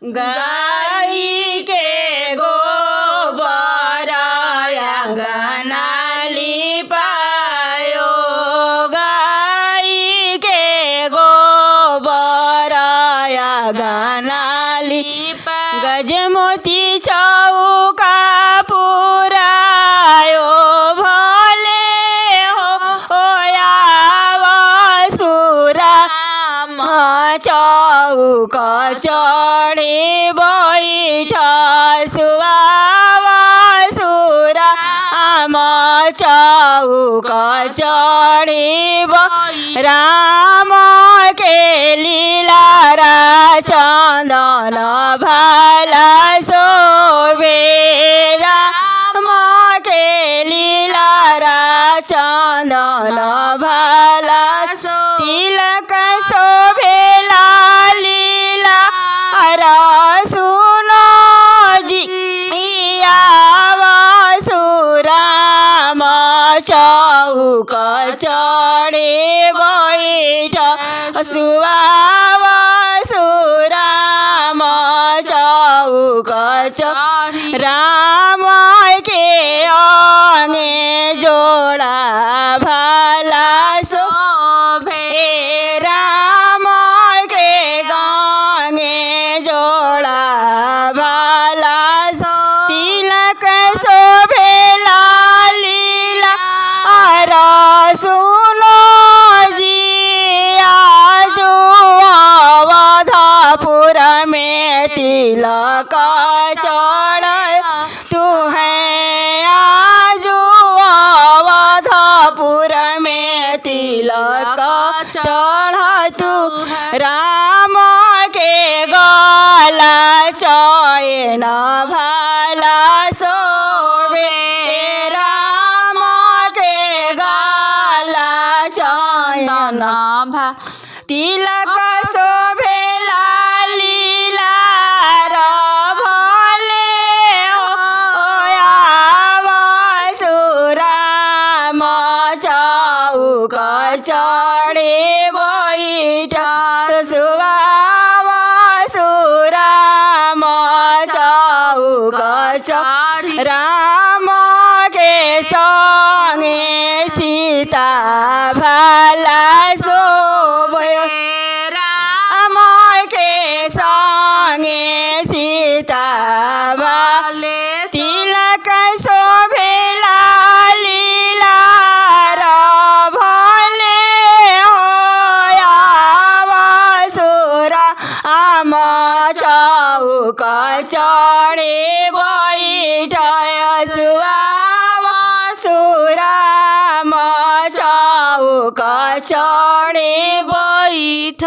गाई के गोबर आंगना लिपायो। गाई के गोबर आंगना लिपा गजमोती चौका पुरायो। भले हो यावसुरा चौक चढ़े बैठसुआ सुरा आम चौक चढ़े राम के लीलारा चंदन भाला शोभे। राम के लीलारा चंदन भाला तिलक शोभे लीला सुनो जी यावसुराम चौक चढ़े बैठ सुराम चौक चढ़े राम के अंगे जोड़ा भाला शोभे। राम के गंगे जोड़ा भाला तिलक शोभे लीला सुनो जी आजू अवधपुर में तिलक चढ़ तू है। आजू अवधपुर में तिलक चढ़ तू राम के गला चैन भाला शोभे। राम के गला चैन तिलक शोभे लीला भले हो यावसुराम चौक चढ़े बैठ सुराम चौक चढ़े राम के संगे सीता भाला शोभे। राम के संगे सीता भाले तिलक शोभे लीला भले हो यावसुरा आम चौक चढ़े बैठ सुराम चौक चढ़े बैठ।